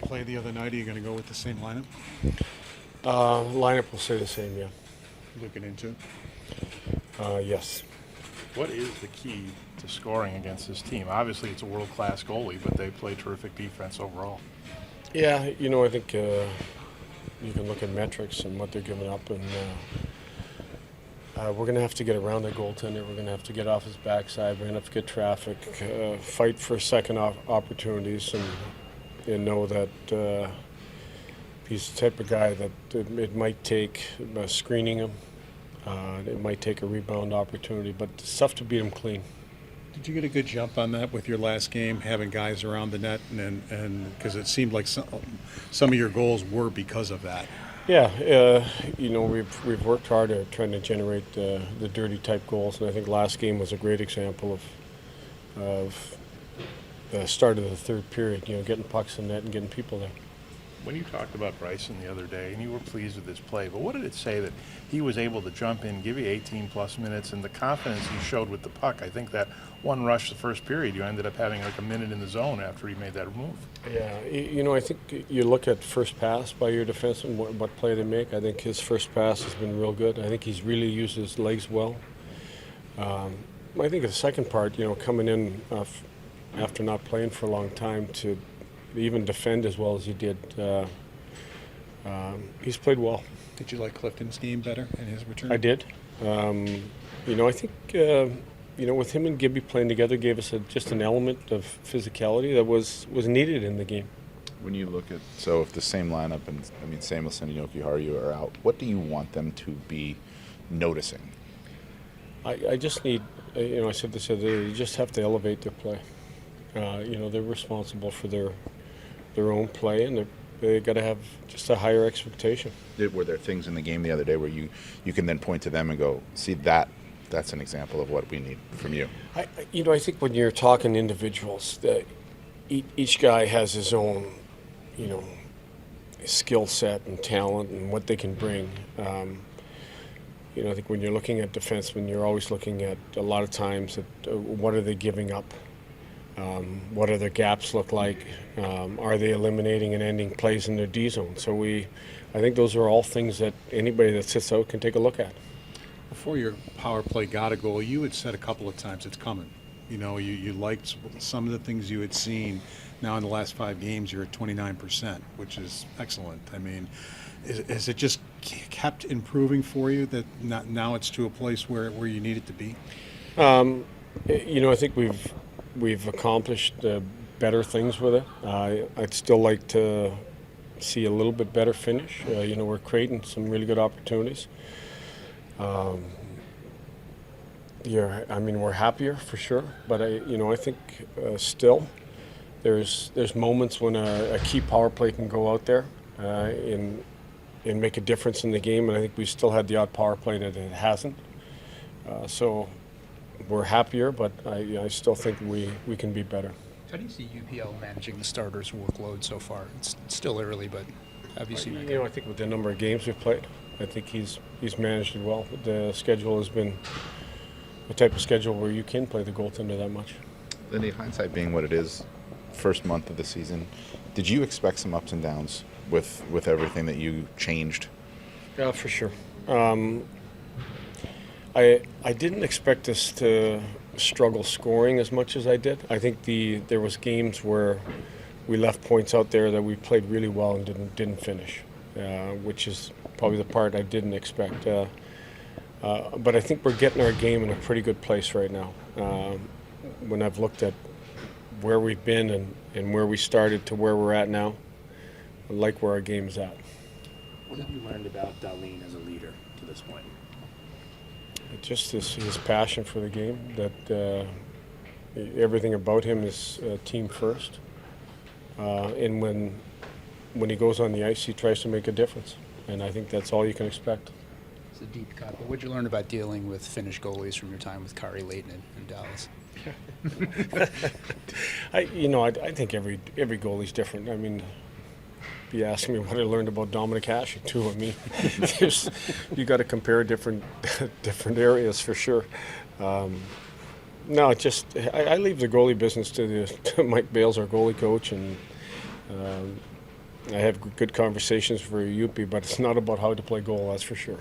you played the other night, are you going to go with the same lineup? Lineup will stay the same, yeah. Looking into it? Yes. What is the key to scoring against this team? Obviously, it's a world-class goalie, but they play terrific defense overall. Yeah, I think you can look at metrics and what they're giving up, and we're going to have to get around the goaltender. We're going to have to get off his backside. We're going to have to get traffic, fight for second opportunities, and know that he's the type of guy that it might take screening him. It might take a rebound opportunity, but it's tough to beat him clean. Did you get a good jump on that with your last game, having guys around the net, and because it seemed like some of your goals were because of that? Yeah, we've worked hard at trying to generate the dirty type goals, and I think last game was a great example of the start of the third period. Getting pucks in net and getting people there. When you talked about Bryson the other day, and you were pleased with his play, but what did it say that he was able to jump in, give you 18-plus minutes, and the confidence he showed with the puck? I think that one rush the first period, you ended up having like a minute in the zone after he made that move. Yeah, I think you look at first pass by your defenseman, what play they make. I think his first pass has been real good. I think he's really used his legs well. I think the second part, coming in after not playing for a long time to even defend as well as he did, he's played well. Did you like Clifton's game better in his return? I did. I think with him and Gibby playing together gave us just an element of physicality that was needed in the game. When you look at, so if the same lineup, and Samuelson and Jokiharju are out, what do you want them to be noticing? I just need, I said this the other day, you just have to elevate their play. They're responsible for their own play, and they got to have just a higher expectation. Were there things in the game the other day where you can then point to them and go, see, that's an example of what we need from you? I think when you're talking individuals, that each guy has his own, skill set and talent and what they can bring. I think when you're looking at defensemen, you're always looking at a lot of times at what are they giving up? What do their gaps look like? Are they eliminating and ending plays in their D zone? So I think those are all things that anybody that sits out can take a look at. Before your power play got a goal, you had said a couple of times it's coming. You liked some of the things you had seen. Now in the last 5 games, you're at 29%, which is excellent. I mean, is it just kept improving for you that now it's to a place where you need it to be? I think we've accomplished better things with it. I'd still like to see a little bit better finish. We're creating some really good opportunities. We're happier for sure, but I think still there's moments when a key power play can go out there and make a difference in the game, and I think we still had the odd power play that it hasn't. So we're happier, but I still think we can be better. How do you see UPL managing the starters' workload so far? It's still early, but have you seen that? I think with the number of games we've played, I think he's managed it well. The schedule has been the type of schedule where you can play the goaltender that much. Lindy, hindsight being what it is, first month of the season, did you expect some ups and downs with everything that you changed? Yeah, for sure. I didn't expect us to struggle scoring as much as I did. I think there was games where we left points out there that we played really well and didn't finish, which is probably the part I didn't expect. But I think we're getting our game in a pretty good place right now. When I've looked at where we've been and where we started to where we're at now, I like where our game is at. What have you learned about Darlene as a leader to this point? Just his passion for the game, that everything about him is team first. And when he goes on the ice, he tries to make a difference. And I think that's all you can expect. It's a deep cut, but what did you learn about dealing with Finnish goalies from your time with Kari Lehtonen in Dallas? I think every goalie's different. I mean, if you ask me what I learned about Dominic Hasek too, I mean, you got to compare different areas for sure. No, I leave the goalie business to Mike Bales, our goalie coach, and I have good conversations for Yuppie, but it's not about how to play goal, that's for sure.